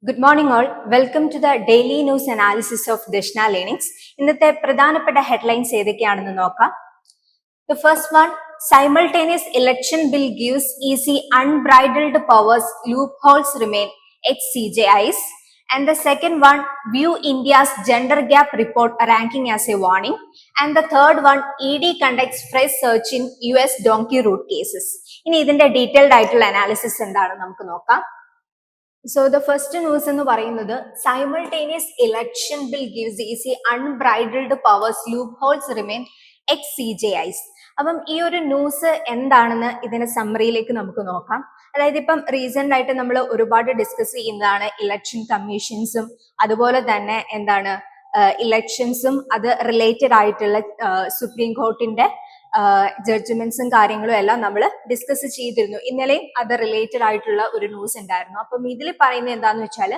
Good morning all. Welcome to the daily news analysis of Deshna Learnings. ഇന്നത്തെ പ്രധാനപ്പെട്ട headlines ഏതൊക്കെയാണെന്ന് നോക്കാം. The first one, simultaneous election bill gives EC unbridled powers, loopholes remain, ex-CJIs. And the second one, view India's gender gap report ranking as a warning. And the third one, ED conducts fresh search in US donkey root cases. ഇനി ഇതിന്റെ detailed ആയിട്ടുള്ള analysis എന്താണെന്ന് നമുക്ക് നോക്കാം. So the first news എന്ന് പറയുന്നത് simultaneous election bill gives EC unbridled powers, loopholes remain, ex-CJIs. അപ്പം ഈ ഒരു ന്യൂസ് എന്താണെന്ന് ഇതിന്റെ സമ്മറിയിലേക്ക് നമുക്ക് നോക്കാം. അതായത് ഇപ്പം റീസെന്റ് ആയിട്ട് നമ്മൾ ഒരുപാട് ഡിസ്കസ് ചെയ്യുന്നതാണ് ഇലക്ഷൻ കമ്മീഷൻസും അതുപോലെ തന്നെ എന്താണ് ഇലക്ഷൻസും അത് റിലേറ്റഡ് ആയിട്ടുള്ള സുപ്രീം കോർട്ടിന്റെ ജഡ്ജ്മെന്റ്സും കാര്യങ്ങളും എല്ലാം നമ്മൾ ഡിസ്കസ് ചെയ്തിരുന്നു. ഇന്നലെയും അത് റിലേറ്റഡ് ആയിട്ടുള്ള ഒരു ന്യൂസ് ഉണ്ടായിരുന്നു. അപ്പം ഇതിൽ പറയുന്നത് എന്താന്ന് വെച്ചാൽ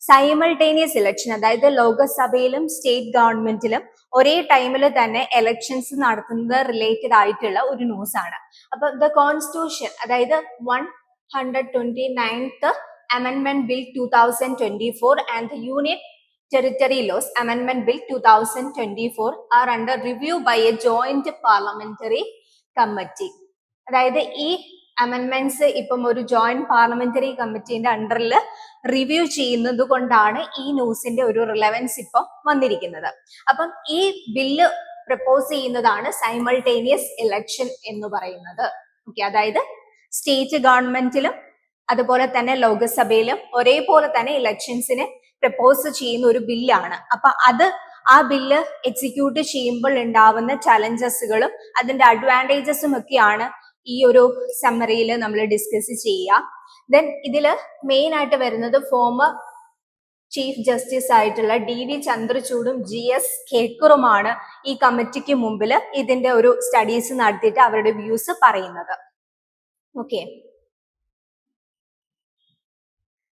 സൈമൾട്ടേനിയസ് ഇലക്ഷൻ, അതായത് ലോകസഭയിലും സ്റ്റേറ്റ് ഗവൺമെന്റിലും ഒരേ ടൈമിൽ തന്നെ എലക്ഷൻസ് നടത്തുന്നത് റിലേറ്റഡ് ആയിട്ടുള്ള ഒരു ന്യൂസ് ആണ്. അപ്പൊ ദ കോൺസ്റ്റിറ്റ്യൂഷൻ, അതായത് 129th Amendment Bill 2024 and the Union Territory Laws Amendment Bill 2024 are under review by a joint parliamentary committee. അതായത് ഈ അമെൻമെന്റ്സ് ഇപ്പം ഒരു ജോയിന്റ് പാർലമെന്ററി കമ്മിറ്റിന്റെ അണ്ടറിൽ റിവ്യൂ ചെയ്യുന്നത് കൊണ്ടാണ് ഈ ന്യൂസിന്റെ ഒരു റിലവൻസ് ഇപ്പം വന്നിരിക്കുന്നത്. അപ്പം ഈ ബില്ല് പ്രപ്പോസ് ചെയ്യുന്നതാണ് സൈമൾട്ടേനിയസ് ഇലക്ഷൻ എന്ന് പറയുന്നത്. ഓക്കെ, അതായത് സ്റ്റേറ്റ് ഗവൺമെന്റിലും അതുപോലെ തന്നെ ലോകസഭയിലും ഒരേപോലെ തന്നെ ഇലക്ഷൻസിന് പ്രപ്പോസ് ചെയ്യുന്ന ഒരു ബില്ലാണ്. അപ്പൊ ആ ബില്ല് എക്സിക്യൂട്ട് ചെയ്യുമ്പോൾ ഉണ്ടാവുന്ന ചലഞ്ചസുകളും അതിന്റെ അഡ്വാൻറ്റേജസും ഒക്കെയാണ് ഈ ഒരു സമ്മറിയിൽ നമ്മൾ ഡിസ്കസ് ചെയ്യുക. ദെൻ ഇതില് മെയിൻ ആയിട്ട് വരുന്നത് ഫോമർ ചീഫ് ജസ്റ്റിസ് ആയിട്ടുള്ള DV ചന്ദ്രചൂഡും GS ഖേക്കറുമാണ് ഈ കമ്മിറ്റിക്ക് മുമ്പിൽ ഇതിന്റെ ഒരു സ്റ്റഡീസ് നടത്തിയിട്ട് അവരുടെ വ്യൂസ് പറയുന്നത്. ഓക്കെ,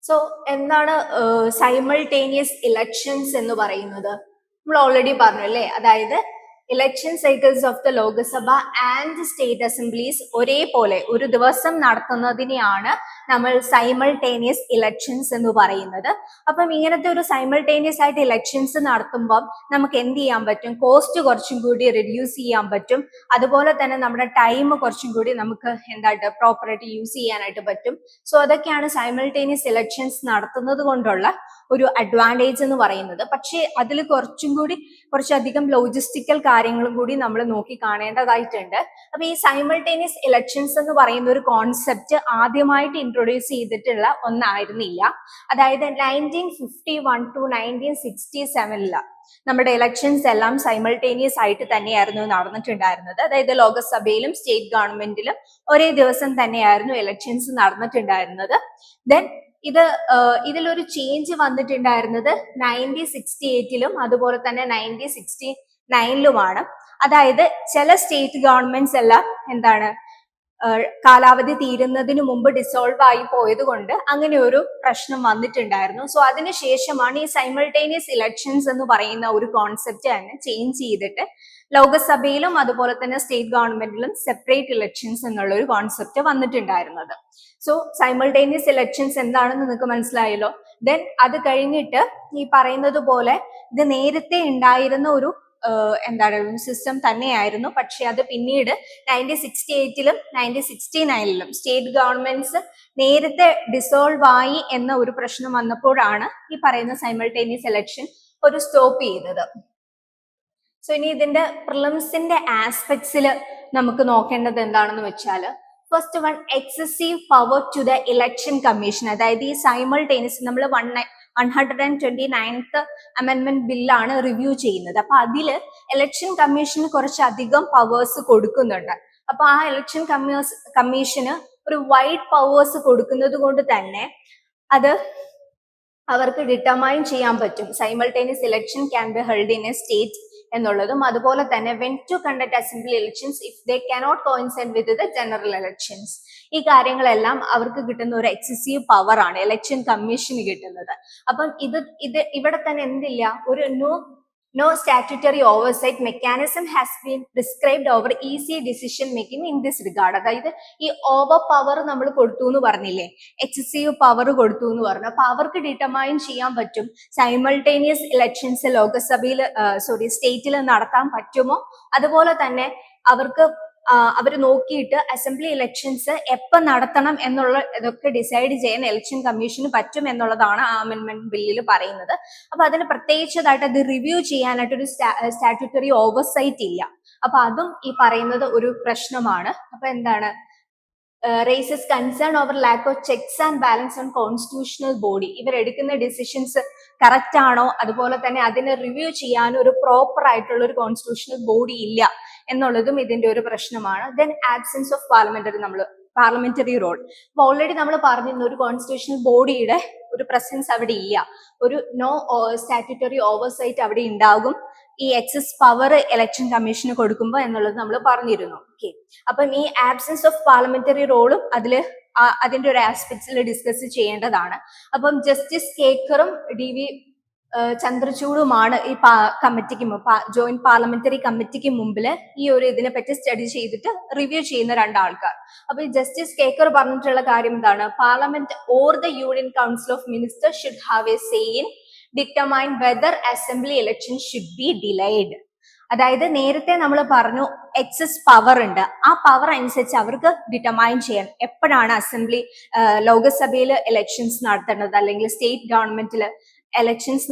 സോ എന്താണ് സൈമൾട്ടേനിയസ് ഇലക്ഷൻസ് എന്ന് പറയുന്നത്? നമ്മൾ ഓൾറെഡി പറഞ്ഞു അല്ലേ, അതായത് election cycles of the Lok Sabha and state assemblies ഒരേപോലെ ഒരു ദിവസം നടത്തുന്നതിനെയാണ് നമ്മൾ സൈമൾട്ടേനിയസ് ഇലക്ഷൻസ് എന്ന് പറയുന്നത്. അപ്പം ഇങ്ങനത്തെ ഒരു സൈമൾട്ടേനിയസ് ആയിട്ട് ഇലക്ഷൻസ് നടത്തുമ്പം നമുക്ക് എന്ത് ചെയ്യാൻ പറ്റും? കോസ്റ്റ് കുറച്ചും കൂടി റിഡ്യൂസ് ചെയ്യാൻ പറ്റും. അതുപോലെ തന്നെ നമ്മുടെ ടൈം കുറച്ചും കൂടി നമുക്ക് എന്തായിട്ട് പ്രോപ്പറായിട്ട് യൂസ് ചെയ്യാനായിട്ട് പറ്റും. സോ അതൊക്കെയാണ് സൈമൾട്ടേനിയസ് ഇലക്ഷൻസ് നടത്തുന്നത് കൊണ്ടുള്ള ഒരു അഡ്വാൻറ്റേജ് എന്ന് പറയുന്നത്. പക്ഷേ അതിൽ കുറച്ചധികം ലോജിസ്റ്റിക്കൽ കാര്യങ്ങളും കൂടി നമ്മൾ നോക്കി കാണേണ്ടതായിട്ടുണ്ട്. അപ്പൊ ഈ സൈമൾട്ടേനിയസ് ഇലക്ഷൻസ് എന്ന് പറയുന്ന ഒരു കോൺസെപ്റ്റ് ആദ്യമായിട്ട് ഇൻട്രൊഡ്യൂസ് ചെയ്തിട്ടുള്ള ഒന്നായിരുന്നില്ല. അതായത് 1951 to 1967 നമ്മുടെ ഇലക്ഷൻസ് എല്ലാം സൈമൾട്ടേനിയസ് ആയിട്ട് തന്നെയായിരുന്നു നടന്നിട്ടുണ്ടായിരുന്നത്. അതായത് ലോകസഭയിലും സ്റ്റേറ്റ് ഗവൺമെന്റിലും ഒരേ ദിവസം തന്നെയായിരുന്നു ഇലക്ഷൻസ് നടന്നിട്ടുണ്ടായിരുന്നത്. ദെൻ ഇതിലൊരു ചേഞ്ച് വന്നിട്ടുണ്ടായിരുന്നത് 1968 അതുപോലെ തന്നെ 1969 അതായത് ചില സ്റ്റേറ്റ് ഗവൺമെന്റ്സ് എല്ലാം എന്താണ് കാലാവധി തീരുന്നതിന് മുമ്പ് ഡിസോൾവ് ആയി പോയത് കൊണ്ട് അങ്ങനെ ഒരു പ്രശ്നം വന്നിട്ടുണ്ടായിരുന്നു. സോ അതിനുശേഷമാണ് ഈ സൈമൾട്ടേനിയസ് ഇലക്ഷൻസ് എന്ന് പറയുന്ന ഒരു കോൺസെപ്റ്റ് തന്നെ ചേഞ്ച് ചെയ്തിട്ട് ലോകസഭയിലും അതുപോലെ തന്നെ സ്റ്റേറ്റ് ഗവൺമെന്റിലും സെപ്പറേറ്റ് ഇലക്ഷൻസ് എന്നുള്ള ഒരു കോൺസെപ്റ്റ് വന്നിട്ടുണ്ടായിരുന്നത്. സോ സൈമൾട്ടേനിയസ് ഇലക്ഷൻസ് എന്താണെന്ന് നിങ്ങൾക്ക് മനസ്സിലായല്ലോ. ദെൻ അത് കഴിഞ്ഞിട്ട് ഈ പറയുന്നത് പോലെ ഇത് നേരത്തെ ഉണ്ടായിരുന്ന ഒരു സിസ്റ്റം തന്നെയായിരുന്നു. പക്ഷെ അത് പിന്നീട് 1968 1969 സ്റ്റേറ്റ് ഗവൺമെന്റ്സ് നേരത്തെ ഡിസോൾവ് ആയി എന്ന ഒരു പ്രശ്നം വന്നപ്പോഴാണ് ഈ പറയുന്ന സൈമൾട്ടേനിയസ് ഇലക്ഷൻ ഒരു സ്റ്റോപ്പ് ചെയ്തത്. സോ ഇനി ഇതിന്റെ പ്രിലിംസിന്റെ ആസ്പെക്ട്സിൽ നമുക്ക് നോക്കേണ്ടത് എന്താണെന്ന് വെച്ചാൽ, first one, excessive power to the election commission. അതായത് ഈ സൈമൾട്ടേനിയസ് നമ്മൾ 129th അമെൻമെന്റ് ബില്ലാണ് റിവ്യൂ ചെയ്യുന്നത്. അപ്പൊ അതില് ഇലക്ഷൻ കമ്മീഷന് കുറച്ചധികം പവേഴ്സ് കൊടുക്കുന്നുണ്ട്. അപ്പൊ ആ ഇലക്ഷൻ കമ്മീഷന് ഒരു വൈഡ് പവേഴ്സ് കൊടുക്കുന്നത് കൊണ്ട് തന്നെ അത് അവർക്ക് ഡിറ്റർമൈൻ ചെയ്യാൻ പറ്റും simultaneous election can be held in a state എന്നുള്ളതും. അതുപോലെ തന്നെ when to conduct assembly elections if they cannot coincide with the general elections. ഈ കാര്യങ്ങളെല്ലാം അവർക്ക് കിട്ടുന്ന ഒരു എക്സസീവ് പവർ ആണ് ഇലക്ഷൻ കമ്മീഷന് കിട്ടുന്നത്. അപ്പം ഇത് ഇവിടെ തന്നെ എന്തില്ല, ഒരു No statutory oversight mechanism has been prescribed over easy decision making in this regard. അതായത് ഈ ഓവർ പവർ നമ്മൾ കൊടുത്തു എന്ന് പറഞ്ഞില്ലേ, എക്സസീവ് പവർ കൊടുത്തു എന്ന് പറഞ്ഞു. അപ്പൊ അവർക്ക് ഡിറ്റർമൈൻ ചെയ്യാൻ പറ്റും സൈമൾട്ടേനിയസ് ഇലക്ഷൻസ് ലോകസഭയിൽ സ്റ്റേറ്റിൽ നടത്താൻ പറ്റുമോ, അതുപോലെ തന്നെ അവർക്ക് അവർ നോക്കിയിട്ട് അസംബ്ലി ഇലക്ഷൻസ് എപ്പോൾ നടത്തണം എന്നുള്ള ഇതൊക്കെ ഡിസൈഡ് ചെയ്യാൻ ഇലക്ഷൻ കമ്മീഷന് പറ്റും എന്നുള്ളതാണ് ആ അമെന്റ്മെന്റ് ബില്ലിൽ പറയുന്നത്. അപ്പൊ അതിന് പ്രത്യേകിച്ചതായിട്ട് അത് റിവ്യൂ ചെയ്യാനായിട്ട് ഒരു സ്റ്റാറ്റ്യൂട്ടറി ഓവർസൈറ്റ് ഇല്ല. അപ്പൊ അതും ഈ പറയുന്നത് ഒരു പ്രശ്നമാണ്. അപ്പൊ എന്താണ്, raises concern over lack of checks and balance on constitutional body. ഇവരെടുക്കുന്ന ഡിസിഷൻസ് കറക്റ്റ് ആണോ, അതുപോലെ തന്നെ അതിനെ റിവ്യൂ ചെയ്യാൻ ഒരു പ്രോപ്പർ ആയിട്ടുള്ള ഒരു കോൺസ്റ്റിറ്റ്യൂഷണൽ ബോഡി ഇല്ല എന്നുള്ളതും ഇതിന്റെ ഒരു പ്രശ്നമാണ്. Then absence of parliamentary role. അപ്പൊ ഓൾറെഡി നമ്മൾ പറഞ്ഞിരുന്നു ഒരു കോൺസ്റ്റിറ്റ്യൂഷണൽ ബോഡിയുടെ ഒരു പ്രസൻസ് അവിടെ ഇല്ല, ഒരു നോ സ്റ്റാറ്റ്യൂട്ടറി ഓവർസൈറ്റ് അവിടെ ഉണ്ടാകും ഈ എക്സസ് പവർ ഇലക്ഷൻ കമ്മീഷന് കൊടുക്കുമ്പോൾ എന്നുള്ളത് നമ്മൾ പറഞ്ഞിരുന്നു. ഓക്കെ, അപ്പം ഈ ആബ്സെൻസ് ഓഫ് പാർലമെന്ററി റോളും അതിന്റെ ഒരു ആസ്പെക്ട്സിൽ ഡിസ്കസ് ചെയ്യേണ്ടതാണ്. അപ്പം ജസ്റ്റിസ് കേക്കറും DV ചന്ദ്രചൂഡുമാണ് ഈ കമ്മിറ്റിക്ക് ജോയിന്റ് പാർലമെന്ററി കമ്മിറ്റിക്ക് മുമ്പിൽ ഈ ഒരു ഇതിനെ പറ്റി സ്റ്റഡി ചെയ്തിട്ട് റിവ്യൂ ചെയ്യുന്ന രണ്ടാൾക്കാർ. അപ്പൊ ഈ ജസ്റ്റിസ് കേക്കർ പറഞ്ഞിട്ടുള്ള കാര്യം എന്താണ്, parliament or the union council of minister should have A say in determine whether assembly election should be delayed. അതായത് നേരത്തെ നമ്മൾ പറഞ്ഞു എക്സസ് പവർ ഉണ്ട്, ആ പവർ അനുസരിച്ച് അവർക്ക് ഡിറ്റർമൈൻ ചെയ്യാൻ എപ്പോഴാണ് അസംബ്ലി ലോകസഭയിൽ ഇലക്ഷൻസ് നടത്തേണ്ടത് അല്ലെങ്കിൽ സ്റ്റേറ്റ് ഗവൺമെന്റിൽ ഇലക്ഷൻസ്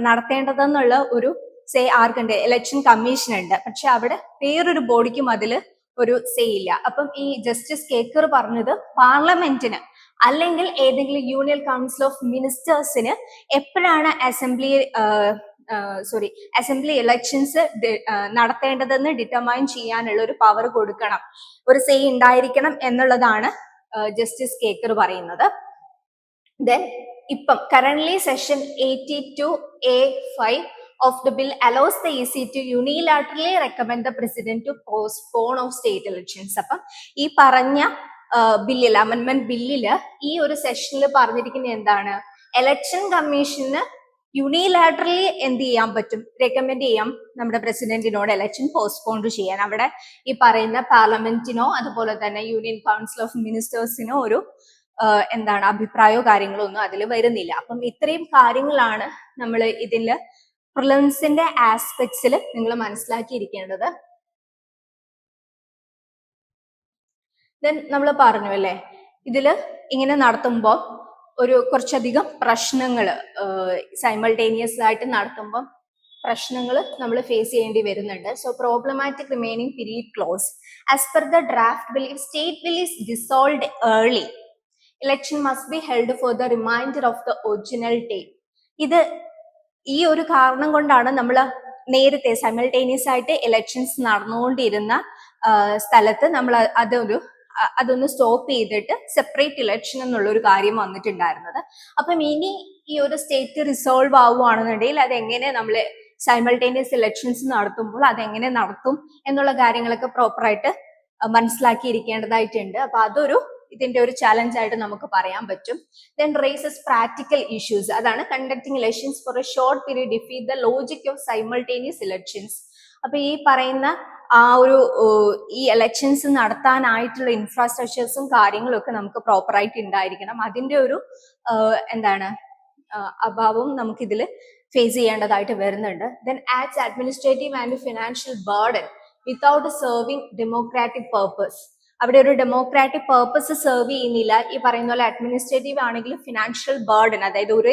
നടത്തേണ്ടതെന്നുള്ള ഒരു സേ ആർക്കുണ്ട്, ഇലക്ഷൻ കമ്മീഷൻ ഉണ്ട്. പക്ഷെ അവിടെ വേറൊരു ബോഡിക്കും അതില് ഒരു സേ ഇല്ല. അപ്പം ഈ ജസ്റ്റിസ് കേക്കർ പറഞ്ഞത് പാർലമെന്റിന് അല്ലെങ്കിൽ ഏതെങ്കിലും യൂണിയൻ കൗൺസിൽ ഓഫ് മിനിസ്റ്റേഴ്സിന് എപ്പോഴാണ് അസംബ്ലി ഇലക്ഷൻസ് നടത്തേണ്ടതെന്ന് ഡിറ്റർമൈൻ ചെയ്യാനുള്ള ഒരു പവർ കൊടുക്കണം, ഒരു സേ ഉണ്ടായിരിക്കണം എന്നുള്ളതാണ് ജസ്റ്റിസ് കേക്കർ പറയുന്നത്. ദെൻ ഇപ്പം currently session 82A(5) of the bill allows the EC to unilaterally recommend the president to postpone of state elections. അപ്പം ഈ പറഞ്ഞ ബില്ലിൽ അമെന്റ്മെന്റ് ബില്ലില് ഈ ഒരു സെഷനിൽ പറഞ്ഞിരിക്കുന്നത് എന്താണ്, ഇലക്ഷൻ കമ്മീഷന് യൂണിലാറ്ററലി എന്ത് ചെയ്യാൻ പറ്റും, റെക്കമെൻഡ് ചെയ്യാം നമ്മുടെ പ്രസിഡന്റിനോട് ഇലക്ഷൻ പോസ്റ്റ്പോൺ ചെയ്യാൻ. അവിടെ ഈ പറയുന്ന പാർലമെന്റിനോ അതുപോലെ തന്നെ യൂണിയൻ കൗൺസിൽ ഓഫ് മിനിസ്റ്റേഴ്സിനോ ഒരു അഭിപ്രായമോ കാര്യങ്ങളോ ഒന്നും അതിൽ വരുന്നില്ല. അപ്പം ഇത്രയും കാര്യങ്ങളാണ് നമ്മൾ ഇതില് പ്രിലിംസിന്റെ ആസ്പെക്ട്സിൽ നിങ്ങൾ മനസ്സിലാക്കിയിരിക്കേണ്ടത്. ദെൻ നമ്മൾ പറഞ്ഞു അല്ലേ, ഇതില് ഇങ്ങനെ നടത്തുമ്പോൾ ഒരു കുറച്ചധികം പ്രശ്നങ്ങൾ സൈമൾട്ടേനിയസ് ആയിട്ട് നടത്തുമ്പോൾ പ്രശ്നങ്ങൾ നമ്മൾ ഫേസ് ചെയ്യേണ്ടി വരുന്നുണ്ട്. So problematic remaining period close as per the draft bill, if state bill is dissolved early, election must be held for the remainder of the original date. ഇത് ഈ ഒരു കാരണം കൊണ്ടാണ് നമ്മൾ നേരത്തെ സൈമൾട്ടേനിയസ് ആയിട്ട് ഇലക്ഷൻസ് നടന്നുകൊണ്ടിരുന്ന സ്ഥലത്ത് നമ്മൾ അതൊന്ന് സ്റ്റോപ്പ് ചെയ്തിട്ട് സെപ്പറേറ്റ് ഇലക്ഷൻ എന്നുള്ള ഒരു കാര്യം വന്നിട്ടുണ്ടായിരുന്നത്. അപ്പം ഇനി ഈ ഒരു സ്റ്റേറ്റ് റിസോൾവ് ആവുകയാണെന്നുണ്ടെങ്കിൽ അതെങ്ങനെ നമ്മൾ സൈമൾട്ടേനിയസ് ഇലക്ഷൻസ് നടത്തുമ്പോൾ അതെങ്ങനെ നടത്തും എന്നുള്ള കാര്യങ്ങളൊക്കെ പ്രോപ്പറായിട്ട് മനസ്സിലാക്കിയിരിക്കേണ്ടതായിട്ടുണ്ട്. അപ്പൊ അതൊരു ഇതിന്റെ ഒരു ചാലഞ്ച് ആയിട്ട് നമുക്ക് പറയാൻ പറ്റും. ദെൻ റേസസ് പ്രാക്ടിക്കൽ ഇഷ്യൂസ്, അതാണ് conducting elections for a short period defeat the logic of simultaneous elections. അപ്പൊ ഈ പറയുന്ന ആ ഒരു ഈ ഇലക്ഷൻസ് നടത്താനായിട്ടുള്ള ഇൻഫ്രാസ്ട്രക്ചേഴ്സും കാര്യങ്ങളും ഒക്കെ നമുക്ക് പ്രോപ്പറായിട്ട് ഉണ്ടായിരിക്കണം. അതിന്റെ ഒരു അഭാവം നമുക്കിതിൽ ഫേസ് ചെയ്യേണ്ടതായിട്ട് വരുന്നുണ്ട്. Then acts administrative and financial burden without serving democratic purpose. അവിടെ ഒരു ഡെമോക്രാറ്റിക് പർപ്പസ് സെർവ് ചെയ്യുന്നില്ല. ഈ പറയുന്ന പോലെ അഡ്മിനിസ്ട്രേറ്റീവ് ആണെങ്കിലും ഫിനാൻഷ്യൽ ബർഡൻ, അതായത് ഒരു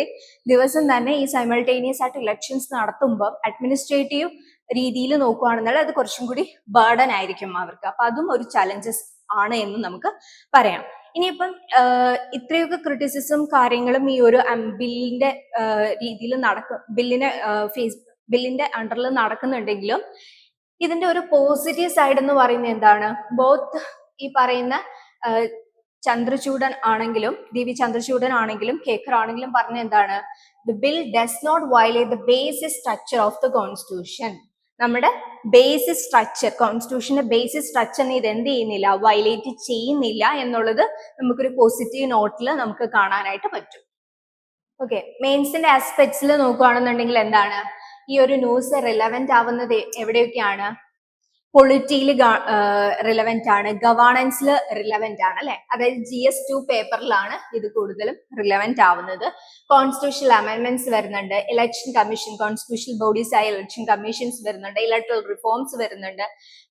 ദിവസം തന്നെ ഈ സൈമൾട്ടേനിയസ് ആയിട്ട് ഇലക്ഷൻസ് നടത്തുമ്പോൾ അഡ്മിനിസ്ട്രേറ്റീവ് രീതിയിൽ നോക്കുകയാണെന്നാൽ അത് കുറച്ചും കൂടി ബർഡൻ ആയിരിക്കും അവർക്ക്. അപ്പൊ അതും ഒരു ചലഞ്ചസ് ആണ് എന്ന് നമുക്ക് പറയാം. ഇനിയിപ്പം ഇത്രയൊക്കെ ക്രിറ്റിസിസം കാര്യങ്ങളും ഈ ഒരു ബില്ലിന്റെ രീതിയിൽ ബില്ലിന്റെ അണ്ടറിൽ നടക്കുന്നുണ്ടെങ്കിലും ഇതിന്റെ ഒരു പോസിറ്റീവ് സൈഡ് എന്ന് പറയുന്നത് എന്താണ്, ബോത്ത് ഈ പറയുന്ന ചന്ദ്രചൂഡൻ ആണെങ്കിലും DV ചന്ദ്രചൂഡൻ ആണെങ്കിലും കേക്കർ ആണെങ്കിലും പറഞ്ഞ എന്താണ്, the bill does not violate the basic structure of the constitution. നമ്മുടെ ബേസിക് സ്ട്രക്ചർ, കോൺസ്റ്റിറ്റ്യൂഷന്റെ ബേസിക് സ്ട്രക്ചറിനെ ഇത് എന്ത് ചെയ്യുന്നില്ല, വയലേറ്റ് ചെയ്യുന്നില്ല എന്നുള്ളത് നമുക്കൊരു പോസിറ്റീവ് നോട്ടിൽ നമുക്ക് കാണാനായിട്ട് പറ്റും. ഓക്കെ, മെയിൻസിന്റെ ആസ്പെക്ട്സിൽ നോക്കുകയാണെന്നുണ്ടെങ്കിൽ എന്താണ്, ഈ ഒരു ന്യൂസ് റിലവന്റ് ആവുന്നത് എവിടെയൊക്കെയാണ്? പൊളിറ്റിയിൽ റിലവന്റ് ആണ്, ഗവേണൻസിൽ റിലവന്റ് ആണ് അല്ലെ. അതായത് GS2 പേപ്പറിലാണ് ഇത് കൂടുതലും റിലവന്റ് ആവുന്നത്. കോൺസ്റ്റിറ്റ്യൂഷണൽ അമെന്റ്മെന്റ്സ് വരുന്നുണ്ട്, ഇലക്ഷൻ കമ്മീഷൻ, കോൺസ്റ്റിറ്റ്യൂഷണൽ ബോഡീസ് ആയ ഇലക്ഷൻ കമ്മീഷൻസ് വരുന്നുണ്ട്, ഇലക്ട്രൽ റിഫോംസ് വരുന്നുണ്ട്,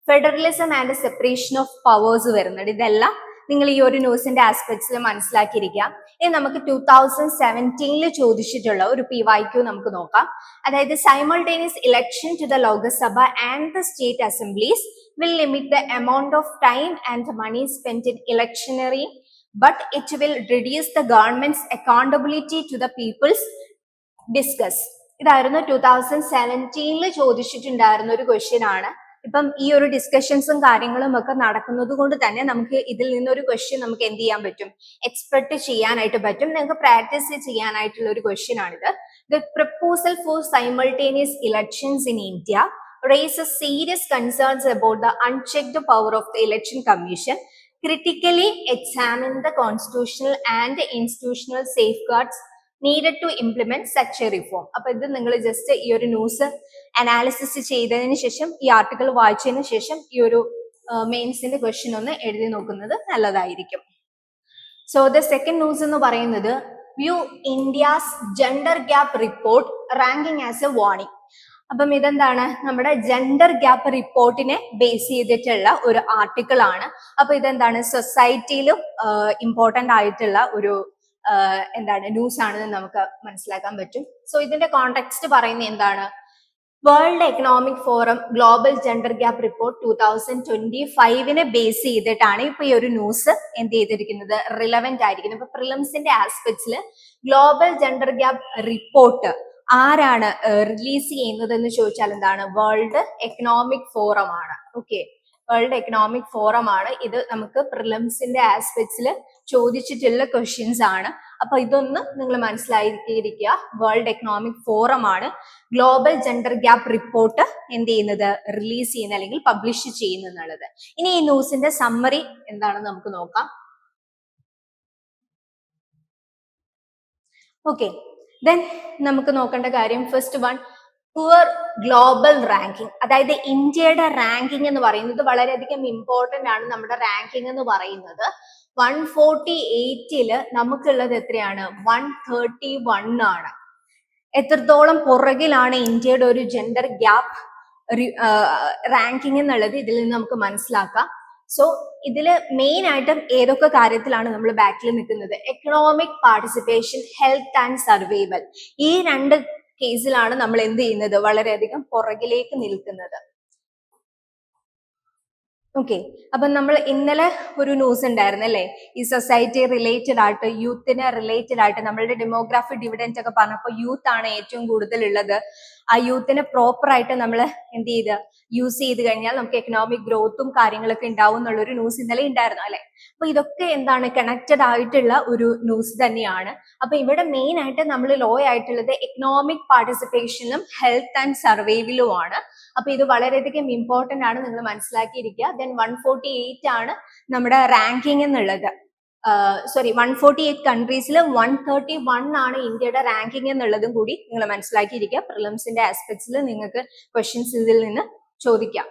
federalism and separation of powers വരുന്നുണ്ട്. ഇതെല്ലാം നിങ്ങൾ ഈ ഒരു ന്യൂസിന്റെ ആസ്പെക്ട്സിൽ മനസ്സിലാക്കിയിരിക്കുക. ഇനി നമുക്ക് 2017 ചോദിച്ചിട്ടുള്ള ഒരു PYQ നമുക്ക് നോക്കാം. അതായത് simultaneous election to the Lok Sabha and the state assemblies will limit the amount of time and money spent in electioneering, but it will reduce the government's accountability to the people's discuss. ഇതായിരുന്നു 2017 ചോദിച്ചിട്ടുണ്ടായിരുന്ന ഒരു question ആണ്. ഇപ്പം ഈ ഒരു ഡിസ്കഷൻസും കാര്യങ്ങളും ഒക്കെ നടക്കുന്നത് കൊണ്ട് തന്നെ നമുക്ക് ഇതിൽ നിന്നൊരു ക്വസ്റ്റ്യൻ നമുക്ക് എന്ത് ചെയ്യാൻ പറ്റും, എക്സ്പെക്ട് ചെയ്യാനായിട്ട് പറ്റും. നിങ്ങൾക്ക് പ്രാക്ടീസ് ചെയ്യാനായിട്ടുള്ള ഒരു ക്വസ്റ്റ്യൻ ആണിത്. The proposal for simultaneous elections in India raises serious concerns about the unchecked power of the Election Commission. Critically examine the constitutional and institutional safeguards needed to implement such a reform. അപ്പൊ ഇത് നിങ്ങൾ just ഈ ഒരു news analysis ചെയ്തതിന് ശേഷം, ഈ article വായിച്ചതിന് ശേഷം ഈ ഒരു മെയിൻസിന്റെ ക്വസ്റ്റ്യൻ ഒന്ന് എഴുതി നോക്കുന്നത് നല്ലതായിരിക്കും. സോ ദ സെക്കൻഡ് ന്യൂസ് എന്ന് പറയുന്നത് view India's gender gap report ranking as A warning. അപ്പം ഇതെന്താണ്, നമ്മുടെ ജെൻഡർ ഗ്യാപ്പ് റിപ്പോർട്ടിനെ ബേസ് ചെയ്തിട്ടുള്ള ഒരു ആർട്ടിക്കിൾ ആണ്. അപ്പൊ ഇതെന്താണ്, സൊസൈറ്റിയിലും ഇമ്പോർട്ടന്റ് ആയിട്ടുള്ള ഒരു എന്താണ് ന്യൂസ് ആണെന്ന് നമുക്ക് മനസ്സിലാക്കാൻ പറ്റും. സോ ഇതിന്റെ കോണ്ടെക്സ്റ്റ് പറയുന്നത് എന്താണ്, world economic forum global gender gap report 2025 base ചെയ്തിട്ടാണ് ഇപ്പൊ ഈ ഒരു ന്യൂസ് എന്ത് ചെയ്തിരിക്കുന്നത്, റിലവന്റ് ആയിരിക്കുന്നത്. ഇപ്പൊ പ്രിലിംസിന്റെ ആസ്പെക്ട്സിൽ ഗ്ലോബൽ ജെൻഡർ ഗ്യാപ്പ് റിപ്പോർട്ട് ആരാണ് റിലീസ് ചെയ്യുന്നത് എന്ന് ചോദിച്ചാൽ എന്താണ്, വേൾഡ് എക്കണോമിക് ഫോറം ആണ്. ഓക്കെ, വേൾഡ് എക്കണോമിക് ഫോറം ആണ്. ഇത് നമുക്ക് പ്രിലിംസിന്റെ ആസ്പെക്ട്സിൽ ചോദിച്ചിട്ടുള്ള ക്വസ്റ്റ്യൻസ് ആണ്. അപ്പൊ ഇതൊന്ന് നിങ്ങൾ മനസ്സിലാക്കിയിരിക്കുക. വേൾഡ് എക്കണോമിക് ഫോറം ആണ് ഗ്ലോബൽ ജെൻഡർ ഗ്യാപ്പ് റിപ്പോർട്ട് എന്ത് ചെയ്യുന്നത്, റിലീസ് ചെയ്യുന്ന അല്ലെങ്കിൽ പബ്ലിഷ് ചെയ്യുന്ന എന്നുള്ളത്. ഇനി ഈ ന്യൂസിന്റെ സമ്മറി എന്താണെന്ന് നമുക്ക് നോക്കാം. ഓക്കെ, ദെൻ നമുക്ക് നോക്കേണ്ട കാര്യം first one, poor global ranking. അതായത് ഇന്ത്യയുടെ റാങ്കിങ് എന്ന് പറയുന്നത് വളരെയധികം ഇമ്പോർട്ടന്റ് ആണ്. നമ്മുടെ റാങ്കിങ് എന്ന് പറയുന്നത് 148 നമുക്കുള്ളത് എത്രയാണ്, 131 ആണ്. എത്രത്തോളം പുറകിലാണ് ഇന്ത്യയുടെ ഒരു ജെൻഡർ ഗ്യാപ്പ് റാങ്കിങ് എന്നുള്ളത് ഇതിൽ നിന്ന് നമുക്ക് മനസ്സിലാക്കാം. സോ ഇതില് മെയിൻ ആയിട്ടും ഏതൊക്കെ കാര്യത്തിലാണ് നമ്മൾ ബാക്കിൽ നിൽക്കുന്നത്, economic participation, health and survival, ഈ രണ്ട് കേസിലാണ് നമ്മൾ എന്ത് ചെയ്യുന്നത്, വളരെയധികം പുറകിലേക്ക് നിൽക്കുന്നത്. ഓക്കെ, അപ്പൊ നമ്മൾ ഇന്നലെ ഒരു ന്യൂസ് ഉണ്ടായിരുന്നു അല്ലെ, ഈ സൊസൈറ്റി റിലേറ്റഡ് ആയിട്ട്, യൂത്തിനെ റിലേറ്റഡ് ആയിട്ട് നമ്മളുടെ ഡെമോഗ്രാഫി ഡിവിഡൻഡ് ഒക്കെ പറഞ്ഞപ്പോൾ യൂത്ത് ആണ് ഏറ്റവും കൂടുതൽ ഉള്ളത്. ആ യൂത്തിനെ പ്രോപ്പർ ആയിട്ട് നമ്മൾ എന്ത് ചെയ്ത് യൂസ് ചെയ്ത് കഴിഞ്ഞാൽ നമുക്ക് എക്കണോമിക് ഗ്രോത്തും കാര്യങ്ങളൊക്കെ ഉണ്ടാവും എന്നുള്ളൊരു ന്യൂസ് ഇന്നലെ ഉണ്ടായിരുന്നു അല്ലെ. അപ്പൊ ഇതൊക്കെ എന്താണ്, കണക്റ്റഡ് ആയിട്ടുള്ള ഒരു ന്യൂസ് തന്നെയാണ്. അപ്പൊ ഇവിടെ മെയിൻ ആയിട്ട് നമ്മൾ ലോ ആയിട്ടുള്ളത് എക്കണോമിക് പാർട്ടിസിപ്പേഷനിലും ഹെൽത്ത് ആൻഡ് സർവൈവലും ആണ്. അപ്പൊ ഇത് വളരെയധികം ഇമ്പോർട്ടന്റ് ആണ്, നിങ്ങൾ മനസ്സിലാക്കിയിരിക്കുക. ദെൻ 148 ആണ് നമ്മുടെ റാങ്കിങ് എന്നുള്ളത്. 148 കൺട്രീസിൽ 131 ആണ് ഇന്ത്യയുടെ റാങ്കിങ് എന്നുള്ളതും കൂടി നിങ്ങൾ മനസ്സിലാക്കിയിരിക്കുക. പ്രിലിംസിന്റെ ആസ്പെക്ട്സിൽ നിങ്ങൾക്ക് ക്വസ്റ്റ്യൻസ് ഇതിൽ നിന്ന് ചോദിക്കാം.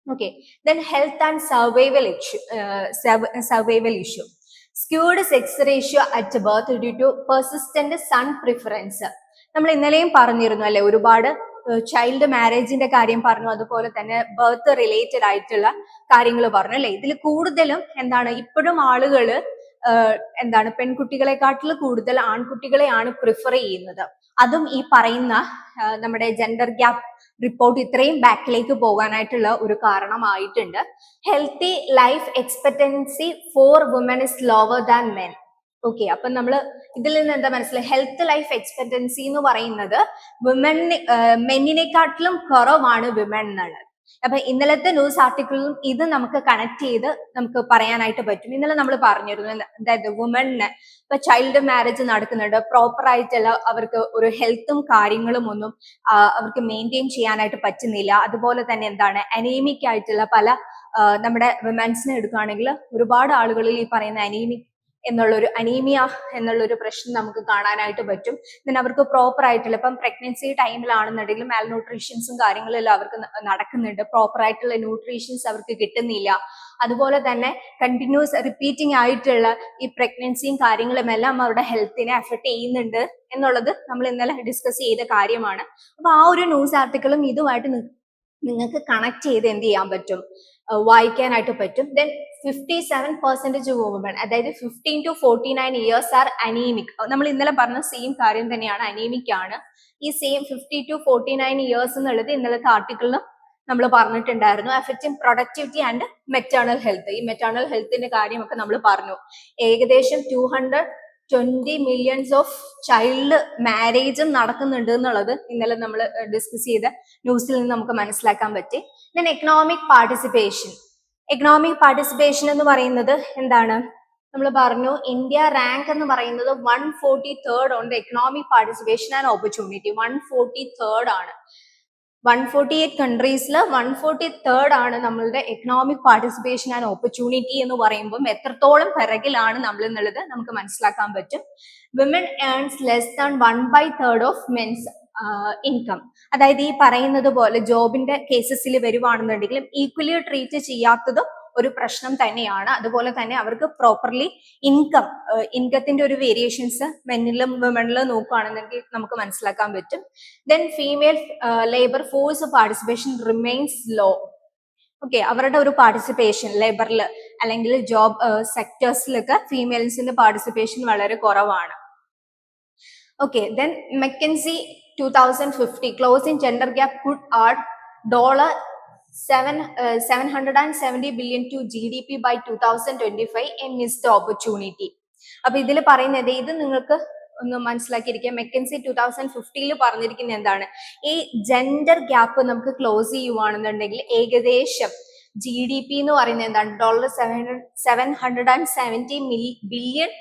Okay, then health and survival issue. Skewed sex ratio at birth due to persistent son preference. നമ്മൾ ഇന്നലെയും പറഞ്ഞിരുന്നു അല്ലെ, ഒരുപാട് ചൈൽഡ് മാരേജിന്റെ കാര്യം പറഞ്ഞു, അതുപോലെ തന്നെ ബർത്ത് റിലേറ്റഡ് ആയിട്ടുള്ള കാര്യങ്ങൾ പറഞ്ഞു അല്ലെ. ഇതിൽ കൂടുതലും എന്താണ്, ഇപ്പോഴും ആളുകള് എന്താണ്, പെൺകുട്ടികളെക്കാട്ടിൽ കൂടുതൽ ആൺകുട്ടികളെയാണ് പ്രിഫർ ചെയ്യുന്നത്. അതും ഈ പറയുന്ന നമ്മുടെ ജെൻഡർ ഗ്യാപ്പ് റിപ്പോർട്ട് ഇത്രയും ബാക്കിലേക്ക് പോകാനായിട്ടുള്ള ഒരു കാരണമായിട്ടുണ്ട്. Healthy life expectancy for woman is lower than men. Okay, അപ്പൊ നമ്മൾ ഇതിൽ നിന്ന് എന്താ മനസ്സിലായി, ഹെൽത്ത് ലൈഫ് എക്സ്പെക്ടൻസി എന്ന് പറയുന്നത് മെന്നിനെക്കാട്ടിലും കുറവാണ് വിമൻ എന്നുള്ളത്. അപ്പൊ ഇന്നലത്തെ ന്യൂസ് ആർട്ടിക്കിളിലും ഇത് നമുക്ക് കണക്ട് ചെയ്ത് നമുക്ക് പറയാനായിട്ട് പറ്റും. ഇന്നലെ നമ്മൾ പറഞ്ഞിരുന്നു, അതായത് വുമണിന് ഇപ്പൊ ചൈൽഡ് മാരേജ് നടക്കുന്നുണ്ട്, പ്രോപ്പർ ആയിട്ടുള്ള അവർക്ക് ഒരു ഹെൽത്തും കാര്യങ്ങളും ഒന്നും അവർക്ക് മെയിൻറ്റെയിൻ ചെയ്യാനായിട്ട് പറ്റുന്നില്ല. അതുപോലെ തന്നെ എന്താണ്, അനീമിക് ആയിട്ടുള്ള പല നമ്മുടെ വിമൻസിനെ എടുക്കുകയാണെങ്കിൽ ഒരുപാട് ആളുകളിൽ ഈ പറയുന്ന അനീമിക് എന്നുള്ളൊരു അനീമിയ എന്നുള്ളൊരു പ്രശ്നം നമുക്ക് കാണാനായിട്ട് പറ്റും. then അവർക്ക് പ്രോപ്പർ ആയിട്ടുള്ള ഇപ്പം പ്രഗ്നൻസി ടൈമിലാണെന്നുണ്ടെങ്കിൽ മാൽ ന്യൂട്രീഷൻസും കാര്യങ്ങളെല്ലാം അവർക്ക് നടക്കുന്നുണ്ട്, പ്രോപ്പർ ആയിട്ടുള്ള ന്യൂട്രീഷൻസ് അവർക്ക് കിട്ടുന്നില്ല. അതുപോലെ തന്നെ കണ്ടിന്യൂസ് റിപ്പീറ്റിംഗ് ആയിട്ടുള്ള ഈ പ്രഗ്നൻസിയും കാര്യങ്ങളും എല്ലാം അവരുടെ ഹെൽത്തിനെ അഫക്ട് ചെയ്യുന്നുണ്ട് എന്നുള്ളത് നമ്മൾ ഇന്നലെ ഡിസ്കസ് ചെയ്ത കാര്യമാണ്. അപ്പൊ ആ ഒരു ന്യൂസ് ആർട്ടിക്കിളും ഇതുമായിട്ട് നിങ്ങൾക്ക് കണക്ട് ചെയ്ത് എന്ത് ചെയ്യാൻ പറ്റും, വായിക്കാനായിട്ട് പറ്റും. ദെൻ 57% വുമൺ, അതായത് 15 to 49 ഇയേഴ്സ് ആർ അനീമിക്. നമ്മൾ ഇന്നലെ പറഞ്ഞ സെയിം കാര്യം തന്നെയാണ്, അനീമിക് ആണ്. ഈ സെയിം 50 to 49 ഇയേഴ്സ് എന്നുള്ളത് ഇന്നലത്തെ ആർട്ടിക്കിളിലും നമ്മൾ പറഞ്ഞിട്ടുണ്ടായിരുന്നു. Affecting productivity and maternal health. ഈ മെറ്റേണൽ ഹെൽത്തിന്റെ കാര്യമൊക്കെ നമ്മൾ പറഞ്ഞു. ഏകദേശം 220 മില്യൺസ് ഓഫ് ചൈൽഡ് മാരേജും നടക്കുന്നുണ്ട് എന്നുള്ളത് ഇന്നലെ നമ്മൾ ഡിസ്കസ് ചെയ്ത ന്യൂസിൽ നിന്ന് നമുക്ക് മനസ്സിലാക്കാൻ പറ്റി. Then economic participation. Economic participation എന്ന് പറയുന്നത് എന്താണ്? നമ്മൾ പറഞ്ഞു ഇന്ത്യ റാങ്ക് എന്ന് പറയുന്നത് 143rd on the economic participation and opportunity. 143rd ആണ്. 148 കൺട്രീസിൽ 143rd ആണ് നമ്മളുടെ എക്കണോമിക് പാർട്ടിസിപ്പേഷൻ ആൻഡ് ഓപ്പർച്യൂണിറ്റി എന്ന് പറയുമ്പോൾ എത്രത്തോളം പിറകിലാണ് നമ്മൾ എന്നുള്ളത് നമുക്ക് മനസ്സിലാക്കാൻ പറ്റും. Women earns less than 1/3 of men's income. അതായത് ഈ പറയുന്നത് പോലെ ജോബിന്റെ കേസസിൽ വരുവാണെന്നുണ്ടെങ്കിലും ഈക്വലി ട്രീറ്റ് ചെയ്യാത്തതും ഒരു പ്രശ്നം തന്നെയാണ്. അതുപോലെ തന്നെ അവർക്ക് പ്രോപ്പർലി ഇൻകത്തിന്റെ ഒരു വേരിയേഷൻസ് മെന്നിലും വിമണിലും നോക്കുകയാണെന്നെങ്കിൽ നമുക്ക് മനസ്സിലാക്കാൻ പറ്റും. Then female labour force participation remains low. Okay, അവരുടെ ഒരു പാർട്ടിസിപ്പേഷൻ ലേബറിൽ അല്ലെങ്കിൽ ജോബ് സെക്ടേഴ്സിലൊക്കെ ഫീമെയിൽസിന്റെ പാർട്ടിസിപ്പേഷൻ വളരെ കുറവാണ്. Okay, then McKinsey 2050 closing gender gap could add $770 billion to GDP by 2025, a missed opportunity. അപ്പൊ ഇതിൽ പറയുന്നത്, ഇത് നിങ്ങൾക്ക് ഒന്ന് മനസ്സിലാക്കിയിരിക്കുക, മെക്കൻസി 2050 പറഞ്ഞിരിക്കുന്നത് എന്താണ്? ഈ ജെൻഡർ ഗ്യാപ്പ് നമുക്ക് ക്ലോസ് ചെയ്യുവാണെന്നുണ്ടെങ്കിൽ ഏകദേശം GDP എന്ന് പറയുന്നത് എന്താണ്? $770 ബില്യൺ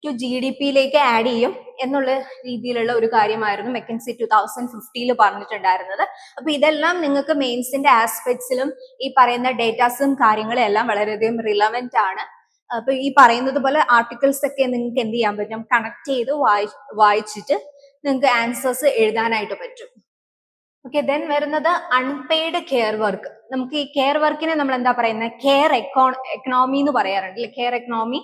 ടു GDP-യിലേക്ക് ആഡ് ചെയ്യും എന്നുള്ള രീതിയിലുള്ള ഒരു കാര്യമായിരുന്നു മെക്കൻസി 2050 പറഞ്ഞിട്ടുണ്ടായിരുന്നത്. അപ്പൊ ഇതെല്ലാം നിങ്ങൾക്ക് മെയിൻസിന്റെ ആസ്പെക്ട്സിലും ഈ പറയുന്ന ഡേറ്റാസും കാര്യങ്ങളും എല്ലാം വളരെയധികം റിലവന്റ് ആണ്. അപ്പൊ ഈ പറയുന്നത് പോലെ ആർട്ടിക്കിൾസ് ഒക്കെ നിങ്ങൾക്ക് എന്ത് ചെയ്യാൻ പറ്റും? കണക്ട് ചെയ്ത് വായിച്ചിട്ട് നിങ്ങൾക്ക് ആൻസേഴ്സ് എഴുതാനായിട്ട് പറ്റും. ഓക്കെ, ദെൻ വരുന്നത് അൺപെയ്ഡ് കെയർ വർക്ക്. നമുക്ക് ഈ കെയർ വർക്കിനെ നമ്മൾ എന്താ പറയുന്നത്? കെയർ എക്കണോമി എന്ന് പറയാറുണ്ട്, കെയർ എക്കണോമി.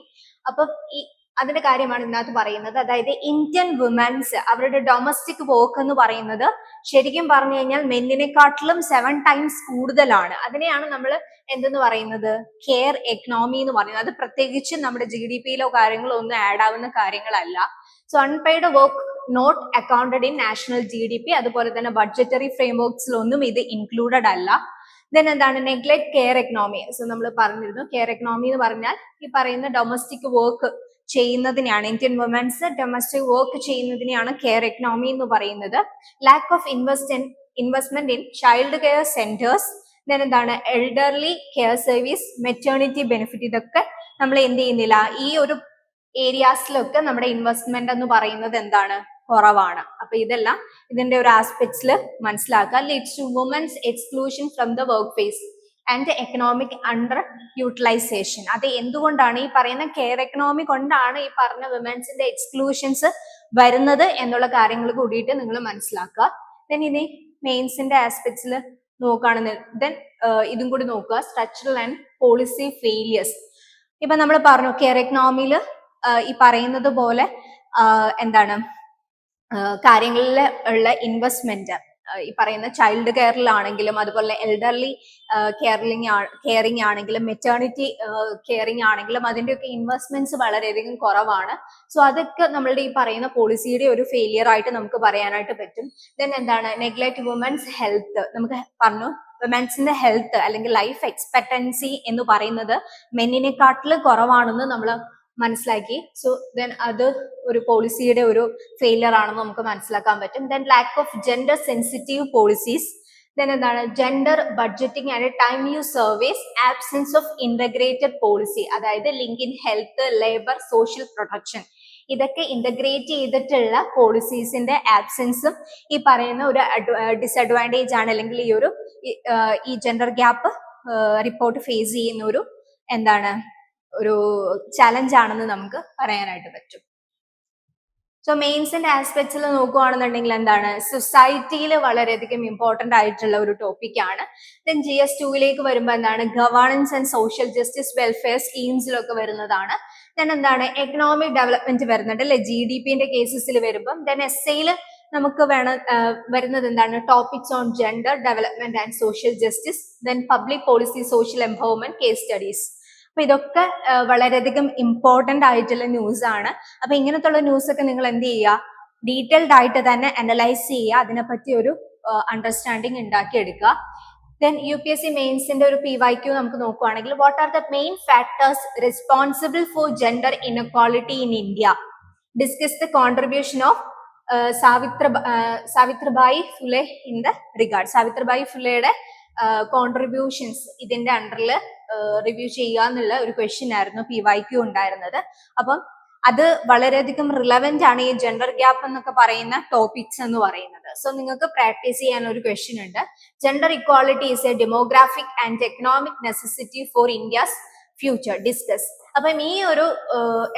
അപ്പൊ ഈ അതിന്റെ കാര്യമാണ് ഇതിനകത്ത് പറയുന്നത്. അതായത് ഇന്ത്യൻ വുമൻസ് അവരുടെ ഡൊമസ്റ്റിക് വർക്ക് എന്ന് പറയുന്നത് ശരിക്കും പറഞ്ഞു കഴിഞ്ഞാൽ മെന്നിനെക്കാട്ടിലും 7 times കൂടുതലാണ്. അതിനെയാണ് നമ്മൾ എന്തെന്ന് പറയുന്നത്? കെയർ എക്കണോമി എന്ന് പറയുന്നത്. അത് പ്രത്യേകിച്ച് നമ്മുടെ GDP-യിലോ കാര്യങ്ങളോ ഒന്നും ആഡ് ആവുന്ന കാര്യങ്ങളല്ല. So unpaid work not accounted in national GDP, അതുപോലെ തന്നെ ബഡ്ജറ്ററി ഫ്രെയിംവർക്സിലൊന്നും ഇത് ഇൻക്ലൂഡഡ് അല്ല. ദെൻ എന്താണ്? നെഗ്ലെക്ട് കെയർ എക്കണോമി. സോ നമ്മൾ പറഞ്ഞിരുന്നു, കെയർ എക്കണോമി എന്ന് പറഞ്ഞാൽ ഈ പറയുന്ന ഡൊമസ്റ്റിക് വർക്ക് ചെയ്യുന്നതിനെയാണ്, ഇന്ത്യൻ വുമൻസ് ഡൊമസ്റ്റിക് വർക്ക് ചെയ്യുന്നതിനെയാണ് കെയർ എക്കണോമി എന്ന് പറയുന്നത്. Lack of investment in child care centres, then എന്താണ്? Elderly care service, maternity benefit, ഇതൊക്കെ നമ്മൾ എന്ത് ചെയ്യുന്നില്ല, ഈ ഒരു ഏരിയാസിലൊക്കെ നമ്മുടെ ഇൻവെസ്റ്റ്മെന്റ് എന്ന് പറയുന്നത് എന്താണ്? കുറവാണ്. അപ്പൊ ഇതെല്ലാം ഇതിന്റെ ഒരു ആസ്പെക്ട്സിൽ മനസ്സിലാക്കുക. Leads to women's exclusion from the work face and economic underutilization. അത് എന്തുകൊണ്ടാണ്? ഈ പറയുന്ന കെയർ എക്കണോമി കൊണ്ടാണ് ഈ പറഞ്ഞ വിമൻസിന്റെ എക്സ്ക്ലൂഷൻസ് വരുന്നത് എന്നുള്ള കാര്യങ്ങൾ കൂടിയിട്ട് നിങ്ങൾ മനസ്സിലാക്കുക. ദെൻ ഇനി മെയിൻസിന്റെ ആസ്പെക്ട്സിൽ നോക്കുകയാണെന്ന് ദെൻ ഇതും കൂടി നോക്കുക, സ്ട്രക്ചറൽ ആൻഡ് പോളിസി ഫെയിലിയേഴ്സ്. ഇപ്പൊ നമ്മൾ പറഞ്ഞു കെയർ എക്കണോമിയിൽ ഈ പറയുന്നത് പോലെ എന്താണ് കാര്യങ്ങളിൽ ഉള്ള ഇൻവെസ്റ്റ്മെന്റ്, ഈ പറയുന്ന ചൈൽഡ് കെയറിലാണെങ്കിലും അതുപോലെ എൽഡർലി കെയറിംഗ് ആണെങ്കിലും മെറ്റേണിറ്റി കെയറിംഗ് ആണെങ്കിലും അതിന്റെയൊക്കെ ഇൻവെസ്റ്റ്മെന്റ്സ് വളരെയധികം കുറവാണ്. സോ അതൊക്കെ നമ്മളുടെ ഈ പറയുന്ന പോളിസിയുടെ ഒരു ഫെയിലിയർ ആയിട്ട് നമുക്ക് പറയാനായിട്ട് പറ്റും. ദെൻ എന്താണ്? നെഗ്ലെക്ട് വുമൻസ് ഹെൽത്ത്. നമുക്ക് പറഞ്ഞു വിമൻസിന്റെ ഹെൽത്ത് അല്ലെങ്കിൽ ലൈഫ് എക്സ്പെക്ടൻസി എന്ന് പറയുന്നത് മെന്നിനെക്കാട്ടിൽ കുറവാണെന്ന് നമ്മൾ മനസ്സിലാക്കി. സോ ദെൻ അത് ഒരു പോളിസിയുടെ ഒരു ഫെയിലിയർ ആണെന്ന് നമുക്ക് മനസ്സിലാക്കാൻ പറ്റും. Then lack of gender sensitive policies, then എന്താണ്? Gender budgeting and time use service, absence of integrated policy, അതായത് link in health, labour, social protection, ഇതൊക്കെ ഇന്റഗ്രേറ്റ് ചെയ്തിട്ടുള്ള പോളിസീസിന്റെ ആബ്സെൻസും ഈ പറയുന്ന ഒരു ഡിസഡ്വാൻറ്റേജ് ആണ്, അല്ലെങ്കിൽ ഈ ജെൻഡർ ഗ്യാപ്പ് റിപ്പോർട്ട് ഫേസ് ചെയ്യുന്ന ഒരു എന്താണ് ഒരു ചലഞ്ച് ആണെന്ന് നമുക്ക് പറയാനായിട്ട് പറ്റും. സോ മെയിൻസിന്റെ ആസ്പെക്ട്സിൽ നോക്കുകയാണെന്നുണ്ടെങ്കിൽ എന്താണ്, സൊസൈറ്റിയിൽ വളരെയധികം ഇമ്പോർട്ടന്റ് ആയിട്ടുള്ള ഒരു ടോപ്പിക് ആണ്. ദെൻ GS2 വരുമ്പോൾ എന്താണ്, governance and social justice welfare സ്കീംസിലൊക്കെ വരുന്നതാണ്. ദെൻ എന്താണ്, എക്കണോമിക് ഡെവലപ്മെന്റ് വരുന്നുണ്ട് അല്ലെ, GDPന്റെ കേസസിൽ വരുമ്പം. ദെൻ എസ്സേയിൽ നമുക്ക് വരുന്നത് എന്താണ്, topics on gender development and social justice, then public policy social empowerment, case studies. അപ്പൊ ഇതൊക്കെ വളരെയധികം ഇമ്പോർട്ടന്റ് ആയിട്ടുള്ള ന്യൂസ് ആണ്. അപ്പൊ ഇങ്ങനത്തുള്ള ന്യൂസ് ഒക്കെ നിങ്ങൾ എന്ത് ചെയ്യുക, ഡീറ്റെയിൽഡ് ആയിട്ട് തന്നെ അനലൈസ് ചെയ്യുക, അതിനെപ്പറ്റി ഒരു അണ്ടർസ്റ്റാൻഡിങ് ഉണ്ടാക്കിയെടുക്കുക. ദെൻ UPSC മെയിൻസിന്റെ ഒരു PYQ നമുക്ക് നോക്കുകയാണെങ്കിൽ, what are the main factors responsible for gender inequality in India, discuss the contribution of Savitribai Phule in the regard. Savitribai ഫുലെയുടെ കോൺട്രിബ്യൂഷൻസ് ഇതിന്റെ അണ്ടറിൽ റിവ്യൂ ചെയ്യുക എന്നുള്ള ഒരു ക്വസ്റ്റ്യൻ ആയിരുന്നു PYQ ഉണ്ടായിരുന്നത്. അപ്പം അത് വളരെയധികം റിലവന്റ് ആണ് ഈ ജെൻഡർ ഗ്യാപ്പ് എന്നൊക്കെ പറയുന്ന ടോപ്പിക്സ് എന്ന് പറയുന്നത്. സോ നിങ്ങൾക്ക് പ്രാക്ടീസ് ചെയ്യാൻ ഒരു ക്വസ്റ്റ്യൻ ഉണ്ട്, gender equality is a demographic and economic necessity for India's future, discuss. അപ്പം ഈ ഒരു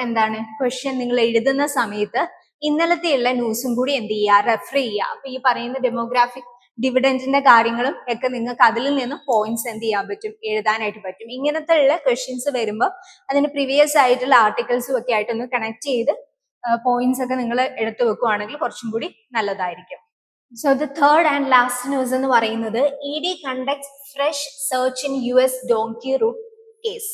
എന്താണ് ക്വസ്റ്റ്യൻ നിങ്ങൾ എഴുതുന്ന സമയത്ത് ഇന്നലത്തെയുള്ള ന്യൂസും കൂടി എന്ത് ചെയ്യുക, റെഫർ ചെയ്യുക. അപ്പൊ ഈ പറയുന്ന ഡെമോഗ്രാഫിക് ഡിവിഡൻഡിന്റെ കാര്യങ്ങളും ഒക്കെ നിങ്ങൾക്ക് അതിൽ നിന്ന് പോയിന്റ്സ് എന്ത് ചെയ്യാൻ പറ്റും, എഴുതാനായിട്ട് പറ്റും. ഇങ്ങനത്തെ ഉള്ള ക്വസ്റ്റ്യൻസ് വരുമ്പോൾ അതിന് പ്രീവിയസ് ആയിട്ടുള്ള ആർട്ടിക്കിൾസും ഒക്കെ ആയിട്ടൊന്ന് കണക്ട് ചെയ്ത് പോയിന്റ്സ് ഒക്കെ നിങ്ങൾ എടുത്തു വെക്കുകയാണെങ്കിൽ കുറച്ചും കൂടി നല്ലതായിരിക്കും. So the third and last news എന്ന് പറയുന്നത്, ED conducts fresh search in US donkey route case.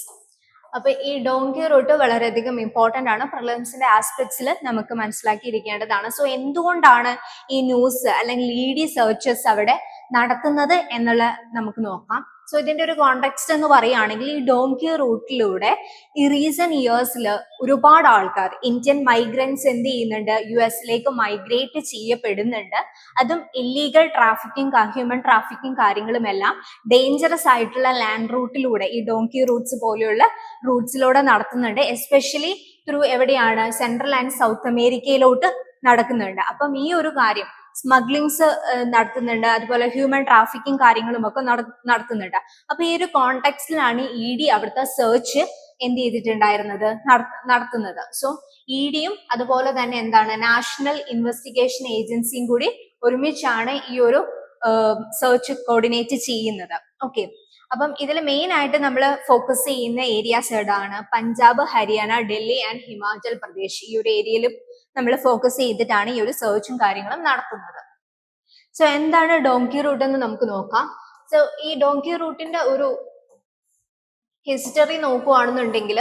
അപ്പൊ ഈ ഡോങ്കി റൂട്ട് വളരെയധികം ഇമ്പോർട്ടന്റ് ആണ്, പ്രിലിംസിന്റെ ആസ്പെക്ട്സിൽ നമുക്ക് മനസ്സിലാക്കിയിരിക്കേണ്ടതാണ്. സോ എന്തുകൊണ്ടാണ് ഈ ന്യൂസ് അല്ലെങ്കിൽ ED സെർച്ചസ് അവിടെ നടത്തുന്നത് എന്നുള്ള നമുക്ക് നോക്കാം. സോ ഇതിന്റെ ഒരു കോണ്ടെക്സ്റ്റ് എന്ന് പറയുകയാണെങ്കിൽ, ഈ ഡോങ്കി റൂട്ടിലൂടെ ഈ റീസെന്റ് ഇയേഴ്സിൽ ഒരുപാട് ആൾക്കാർ, ഇന്ത്യൻ മൈഗ്രൻസ് എന്ത് ചെയ്യുന്നുണ്ട്, US മൈഗ്രേറ്റ് ചെയ്യപ്പെടുന്നുണ്ട്. അതും ഇല്ലീഗൽ ട്രാഫിക്കിംഗ്, ഹ്യൂമൻ ട്രാഫിക്കിംഗ് കാര്യങ്ങളുമെല്ലാം ഡേഞ്ചറസ് ആയിട്ടുള്ള ലാൻഡ് റൂട്ടിലൂടെ, ഈ ഡോങ്കി റൂട്ട്സ് പോലെയുള്ള റൂട്ട്സിലൂടെ നടത്തുന്നുണ്ട്. എസ്പെഷ്യലി ത്രൂ എവിടെയാണ്, സെൻട്രൽ ആൻഡ് സൗത്ത് അമേരിക്കയിലോട്ട് നടക്കുന്നുണ്ട്. അപ്പം ഈ ഒരു കാര്യം, സ്മഗ്ലിങ്സ് നടത്തുന്നുണ്ട്, അതുപോലെ ഹ്യൂമൻ ട്രാഫിക്കിംഗ് കാര്യങ്ങളും ഒക്കെ നടത്തുന്നുണ്ട്. അപ്പൊ ഈ ഒരു കോണ്ടെക്സ്റ്റിലാണ് ED അവിടുത്തെ സെർച്ച് എന്ത് ചെയ്തിട്ടുണ്ടായിരുന്നത്, നടത്തുന്നത്. സോ EDയും അതുപോലെ തന്നെ എന്താണ്, നാഷണൽ ഇൻവെസ്റ്റിഗേഷൻ ഏജൻസിയും കൂടി ഒരുമിച്ചാണ് ഈ ഒരു സെർച്ച് കോർഡിനേറ്റ് ചെയ്യുന്നത്. ഓക്കെ, അപ്പം ഇതിൽ മെയിൻ ആയിട്ട് നമ്മൾ ഫോക്കസ് ചെയ്യുന്ന ഏരിയാസ് ഏതാണ്, പഞ്ചാബ്, ഹരിയാന, ഡൽഹി ആൻഡ് ഹിമാചൽ പ്രദേശ്. ഈ ഒരു ഏരിയയിൽ നമ്മൾ ഫോക്കസ് ചെയ്തിട്ടാണ് ഈ ഒരു സെർച്ചും കാര്യങ്ങളും നടത്തുന്നത്. സോ എന്താണ് ഡോങ്കി റൂട്ട് എന്ന് നമുക്ക് നോക്കാം. സോ ഈ ഡോങ്കി റൂട്ടിന്റെ ഒരു ഹിസ്റ്ററി നോക്കുകയാണെന്നുണ്ടെങ്കിൽ,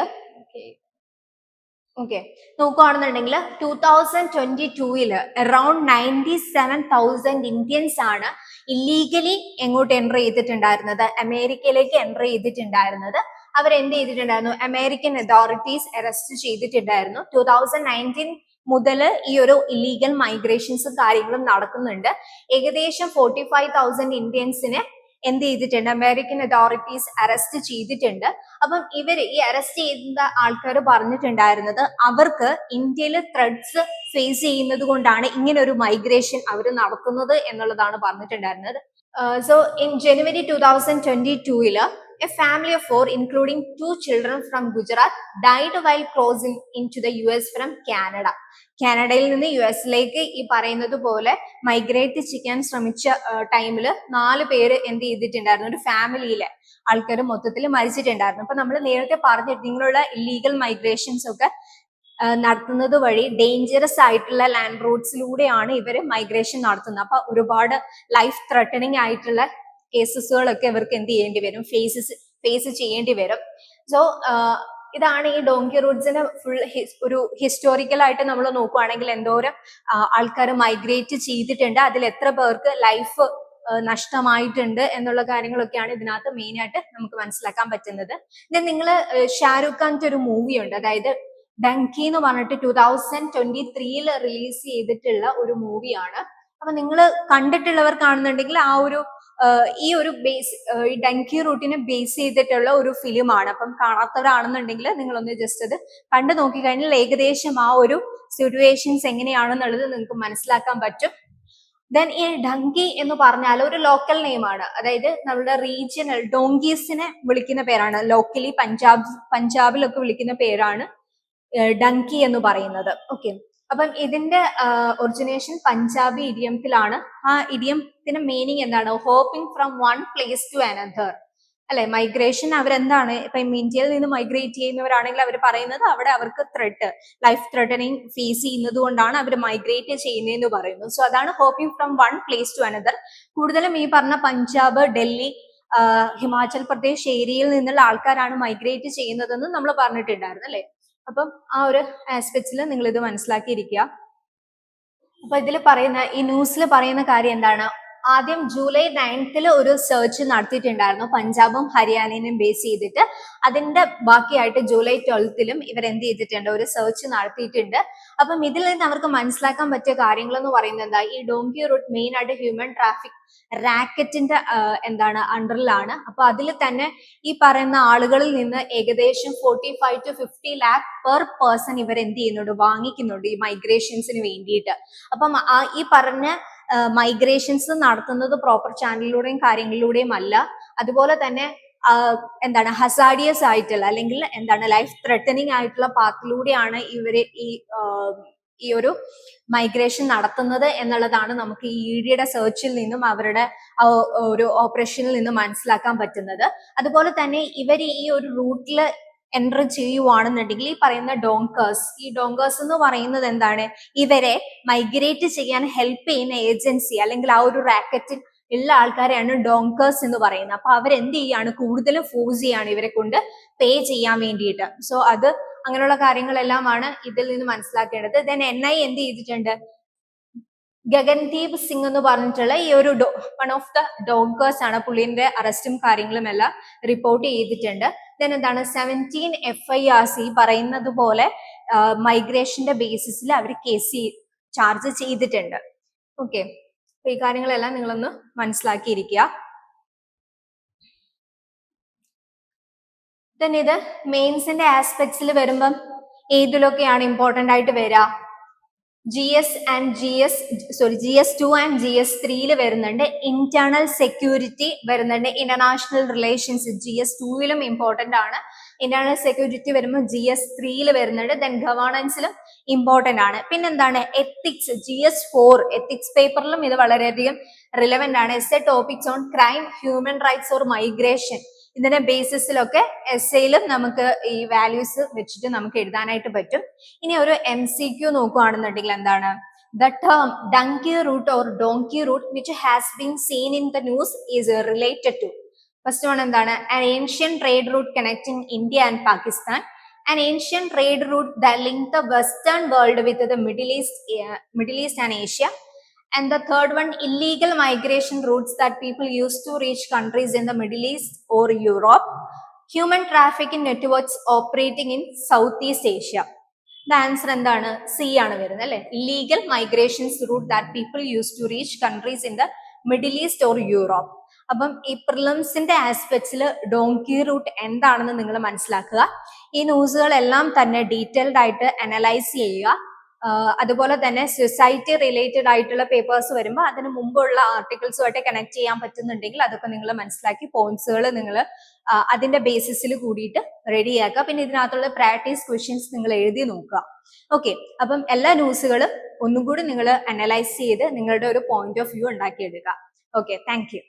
നോക്കുകയാണെന്നുണ്ടെങ്കിൽ 2022 അറൌണ്ട് 97,000 ഇന്ത്യൻസ് ആണ് ഇല്ലീഗലി എങ്ങോട്ട് എൻട്രി ചെയ്തിട്ടുണ്ടായിരുന്നത്, അമേരിക്കയിലേക്ക് എൻട്രി ചെയ്തിട്ടുണ്ടായിരുന്നത്. അവരെന്ത് ചെയ്തിട്ടുണ്ടായിരുന്നു, അമേരിക്കൻ അതോറിറ്റീസ് അറസ്റ്റ് ചെയ്തിട്ടുണ്ടായിരുന്നു. 2019 മുതൽ ഈ ഒരു ഇല്ലീഗൽ മൈഗ്രേഷൻസും കാര്യങ്ങളും നടക്കുന്നുണ്ട്. ഏകദേശം 45,000 ഇന്ത്യൻസിനെ എന്ത് ചെയ്തിട്ടുണ്ട്, അമേരിക്കൻ അതോറിറ്റീസ് അറസ്റ്റ് ചെയ്തിട്ടുണ്ട്. അപ്പം ഇവര് ഈ അറസ്റ്റ് ചെയ്ത ആൾക്കാർ പറഞ്ഞിട്ടുണ്ടായിരുന്നത്, അവർക്ക് ഇന്ത്യയിൽ ത്രെഡ്സ് ഫേസ് ചെയ്യുന്നത് കൊണ്ടാണ് ഇങ്ങനെ ഒരു മൈഗ്രേഷൻ അവർ നടത്തുന്നത് എന്നുള്ളതാണ് പറഞ്ഞിട്ടുണ്ടായിരുന്നത്. So in January 2022 a family of 4 including 2 children from Gujarat died while crossing into the US from Canada. കാനഡയിൽ നിന്ന് US ഈ പറയുന്നത് പോലെ മൈഗ്രേറ്റ് ചെയ്യാൻ ശ്രമിച്ച ടൈമിൽ 4 പേര് എന്ത് ചെയ്തിട്ടുണ്ടായിരുന്നു, ഒരു ഫാമിലിയിലെ ആൾക്കാർ മൊത്തത്തിൽ മരിച്ചിട്ടുണ്ടായിരുന്നു. അപ്പൊ നമ്മൾ നേരത്തെ പറഞ്ഞിട്ട് നിങ്ങളുള്ള ഇല്ലീഗൽ മൈഗ്രേഷൻസ് ഒക്കെ നടത്തുന്നത് വഴി ഡേഞ്ചറസ് ആയിട്ടുള്ള ലാൻഡ് റൂട്ട്സിലൂടെയാണ് ഇവര് മൈഗ്രേഷൻ നടത്തുന്നത്. അപ്പൊ ഒരുപാട് ലൈഫ് ത്രെട്ടനിങ് ആയിട്ടുള്ള കേസസുകളൊക്കെ ഇവർക്ക് എന്ത് ചെയ്യേണ്ടി വരും, ഫേസ് ചെയ്യേണ്ടി വരും. സോ ഇതാണ് ഈ ഡോങ്കി റൂട്ട്സിന് ഫുൾ ഒരു ഹിസ്റ്റോറിക്കൽ ആയിട്ട് നമ്മൾ നോക്കുവാണെങ്കിൽ എന്തോരം ആൾക്കാർ മൈഗ്രേറ്റ് ചെയ്തിട്ടുണ്ട്, അതിൽ എത്ര പേർക്ക് ലൈഫ് നഷ്ടമായിട്ടുണ്ട് എന്നുള്ള കാര്യങ്ങളൊക്കെയാണ് ഇതിനകത്ത് മെയിൻ ആയിട്ട് നമുക്ക് മനസ്സിലാക്കാൻ പറ്റുന്നത്. ദെൻ നിങ്ങൾ ഷാരൂഖ് ഖാന്റെ ഒരു മൂവി ഉണ്ട്, അതായത് ഡങ്കി എന്ന് പറഞ്ഞിട്ട് 2023 റിലീസ് ചെയ്തിട്ടുള്ള ഒരു മൂവിയാണ്. അപ്പൊ നിങ്ങൾ കണ്ടിട്ടുള്ളവർ കാണുന്നുണ്ടെങ്കിൽ ആ ഒരു ഈ ഒരു ഈ ഡങ്കി റൂട്ടിനെ ബേസ് ചെയ്തിട്ടുള്ള ഒരു ഫിലിമാണ്. അപ്പം കാണാത്തവരാണെന്നുണ്ടെങ്കിൽ നിങ്ങളൊന്ന് ജസ്റ്റ് അത് കണ്ടു നോക്കിക്കഴിഞ്ഞാൽ ഏകദേശം ആ ഒരു സിറ്റുവേഷൻസ് എങ്ങനെയാണെന്നുള്ളത് നിങ്ങൾക്ക് മനസ്സിലാക്കാൻ പറ്റും. ദെൻ ഈ ഡങ്കി എന്ന് പറഞ്ഞാൽ ഒരു ലോക്കൽ നെയിം ആണ്, അതായത് നമ്മുടെ റീജിയണൽ ഡോങ്കീസിനെ വിളിക്കുന്ന പേരാണ്. ലോക്കലി പഞ്ചാബിലൊക്കെ വിളിക്കുന്ന പേരാണ് ഡങ്കി എന്ന് പറയുന്നത്. ഓക്കെ, അപ്പം ഇതിന്റെ ഒറിജിനേഷൻ പഞ്ചാബി ഇഡിയത്തിലാണ്. ആ ഇഡിയത്തിന്റെ മീനിങ് എന്താണ്? Hopping from one place to another, അല്ലെ? മൈഗ്രേഷൻ അവരെന്താണ്, ഇപ്പൊ ഇന്ത്യയിൽ നിന്ന് മൈഗ്രേറ്റ് ചെയ്യുന്നവരാണെങ്കിൽ അവർ പറയുന്നത് അവിടെ അവർക്ക് ലൈഫ് ത്രെട്ടനിങ് ഫേസ് ചെയ്യുന്നത് കൊണ്ടാണ് അവർ മൈഗ്രേറ്റ് ചെയ്യുന്നതെന്ന് പറയുന്നു. സോ അതാണ് hopping from one place to another. കൂടുതലും ഈ പറഞ്ഞ പഞ്ചാബ്, ഡൽഹി, ഹിമാചൽ പ്രദേശ് ഏരിയയിൽ നിന്നുള്ള ആൾക്കാരാണ് മൈഗ്രേറ്റ് ചെയ്യുന്നതെന്ന് നമ്മൾ പറഞ്ഞിട്ടുണ്ടായിരുന്നു, അല്ലെ? അപ്പം ആ ഒരു ആസ്പെക്റ്റിൽ നിങ്ങൾ ഇത് മനസ്സിലാക്കിയിരിക്കുക. അപ്പൊ ഇതിൽ പറയുന്ന ഈ ന്യൂസിൽ പറയുന്ന കാര്യം എന്താണ്? ആദ്യം ജൂലൈ 9th ഒരു സെർച്ച് നടത്തിയിട്ടുണ്ടായിരുന്നു പഞ്ചാബും ഹരിയാനയും ബേസ് ചെയ്തിട്ട്. അതിന്റെ ബാക്കിയായിട്ട് ജൂലൈ 12th ഇവർ എന്ത് ചെയ്തിട്ടുണ്ട്? ഒരു സെർച്ച് നടത്തിയിട്ടുണ്ട്. അപ്പം ഇതിൽ നിന്ന് അവർക്ക് മനസ്സിലാക്കാൻ പറ്റിയ കാര്യങ്ങൾ എന്ന് പറയുന്നത് എന്താ? ഈ ഡോങ്കി റൂട്ട് മെയിൻ ആയിട്ട് ഹ്യൂമൻ ട്രാഫിക് റാക്കറ്റിന്റെ അണ്ടറിലാണ്. അപ്പൊ അതിൽ തന്നെ ഈ പറയുന്ന ആളുകളിൽ നിന്ന് ഏകദേശം 45 to 50 lakh പെർ പേഴ്സൺ ഇവർ എന്ത് ചെയ്യുന്നുണ്ട്? വാങ്ങിക്കുന്നുണ്ട് ഈ മൈഗ്രേഷൻസിന് വേണ്ടിയിട്ട്. അപ്പം ഈ പറഞ്ഞ മൈഗ്രേഷൻസ് നടത്തുന്നത് പ്രോപ്പർ ചാനലിലൂടെയും കാര്യങ്ങളിലൂടെയും അല്ല. അതുപോലെ തന്നെ ഹസാഡിയസ് ആയിട്ടുള്ള അല്ലെങ്കിൽ ലൈഫ് ത്രെട്ടനിങ് ആയിട്ടുള്ള പാത്തിലൂടെയാണ് ഇവര് ഈ ഒരു മൈഗ്രേഷൻ നടത്തുന്നത് എന്നുള്ളതാണ് നമുക്ക് ഈ ഇഡിയുടെ സെർച്ചിൽ നിന്നും അവരുടെ ഒരു ഓപ്പറേഷനിൽ നിന്നും മനസ്സിലാക്കാൻ പറ്റുന്നത്. അതുപോലെ തന്നെ ഇവർ ഈ ഒരു റൂട്ടിൽ എൻറ്റർ ചെയ്യുവാണെന്നുണ്ടെങ്കിൽ ഈ പറയുന്ന ഈ ഡോങ്കേഴ്സ് എന്ന് പറയുന്നത് എന്താണ്? ഇവരെ മൈഗ്രേറ്റ് ചെയ്യാൻ ഹെൽപ്പ് ചെയ്യുന്ന ഏജൻസി അല്ലെങ്കിൽ ആ ഒരു റാക്കറ്റിൽ ഉള്ള ആൾക്കാരെയാണ് ഡോങ്കേഴ്സ് എന്ന് പറയുന്നത്. അപ്പൊ അവരെന്ത് ചെയ്യാണ്? കൂടുതലും ഫോഴ്സ് ചെയ്യാണ് ഇവരെ കൊണ്ട് പേ ചെയ്യാൻ വേണ്ടിയിട്ട്. സോ അത് അങ്ങനെയുള്ള കാര്യങ്ങളെല്ലാമാണ് ഇതിൽ നിന്ന് മനസ്സിലാക്കേണ്ടത്. ദെൻ NI എന്ത് ചെയ്തിട്ടുണ്ട്? ഗഗൻദീപ് സിംഗ് എന്ന് പറഞ്ഞിട്ടുള്ള ഈ ഒരു വൺ ഓഫ് ദ ഡോങ്കേഴ്സ് ആണ്. പുള്ളിന്റെ അറസ്റ്റും കാര്യങ്ങളും എല്ലാം റിപ്പോർട്ട് ചെയ്തിട്ടുണ്ട്. ദെൻ 17 FIRs പറയുന്നത് പോലെ മൈഗ്രേഷന്റെ ബേസിസിൽ അവർ കേസ് ചാർജ് ചെയ്തിട്ടുണ്ട്. ഓക്കെ, അപ്പൊ ഈ കാര്യങ്ങളെല്ലാം നിങ്ങളൊന്ന് മനസ്സിലാക്കിയിരിക്കുക. ദെൻ ഇത് മെയിൻസിന്റെ ആസ്പെക്ട്സിൽ വരുമ്പം ഏതിലൊക്കെയാണ് ഇമ്പോർട്ടന്റ് ആയിട്ട് വരിക? GS 2 and GS 3 വരുന്നുണ്ട്. ഇന്റേണൽ സെക്യൂരിറ്റി വരുന്നുണ്ട്. ഇന്റർനാഷണൽ റിലേഷൻസ് GS 2 ഇമ്പോർട്ടന്റ് ആണ്. ഇന്റേണൽ സെക്യൂരിറ്റി വരുമ്പോൾ GS 3 വരുന്നുണ്ട്. ദെൻ ഗവേണൻസിലും ഇമ്പോർട്ടന്റ് ആണ്. പിന്നെന്താണ്? എത്തിക്സ് GS 4 എത്തിക്സ് പേപ്പറിലും ഇത് വളരെയധികം റിലവന്റ് ആണ്. Essay topics on crime, human rights or migration, ഇതിന്റെ ബേസിസിലൊക്കെ എസ്സേയിലും നമുക്ക് ഈ വാല്യൂസ് വെച്ചിട്ട് നമുക്ക് എഴുതാനായിട്ട് പറ്റും. ഇനി ഒരു MCQ നോക്കുകയാണെന്നുണ്ടെങ്കിൽ എന്താണ്? The term donkey route or donkey route which has been seen in the news is related to. First one എന്താണ്? An ancient trade route connecting India and Pakistan. An ancient trade route that linked the Western world with the Middle East and Asia. And the third one, illegal migration routes that people used to reach countries in the Middle East or Europe. Human trafficking networks operating in Southeast Asia. The answer എന്താണ്? C ആണ് വരുന്നത്, അല്ലെ? Illegal migrations route that people used to reach countries in the Middle East or Europe. അപ്പം ഈ പ്രിലിംസിന്റെ ആസ്പെക്ട്സിൽ donkey root എന്താണെന്ന് നിങ്ങൾ മനസ്സിലാക്കുക. ഈ ന്യൂസുകളെല്ലാം തന്നെ ഡീറ്റെയിൽഡ് ആയിട്ട് അനലൈസ് ചെയ്യുക. അതുപോലെ തന്നെ സൊസൈറ്റി റിലേറ്റഡ് ആയിട്ടുള്ള പേപ്പേഴ്സ് വരുമ്പോൾ അതിന് മുമ്പുള്ള ആർട്ടിക്കിൾസുമായിട്ട് കണക്ട് ചെയ്യാൻ പറ്റുന്നുണ്ടെങ്കിൽ അതൊക്കെ നിങ്ങൾ മനസ്സിലാക്കി പോയിന്റ്സുകൾ നിങ്ങൾ അതിന്റെ ബേസിസിൽ കൂടിയിട്ട് റെഡിയാക്കുക. പിന്നെ ഇതിനകത്തുള്ള പ്രാക്ടീസ് ക്വസ്റ്റ്യൻസ് നിങ്ങൾ എഴുതി നോക്കുക. ഓക്കെ, അപ്പം എല്ലാ ന്യൂസുകളും ഒന്നും കൂടി നിങ്ങൾ അനലൈസ് ചെയ്ത് നിങ്ങളുടെ ഒരു പോയിന്റ് ഓഫ് വ്യൂ ഉണ്ടാക്കിയെടുക്കുക. Okay, thank you.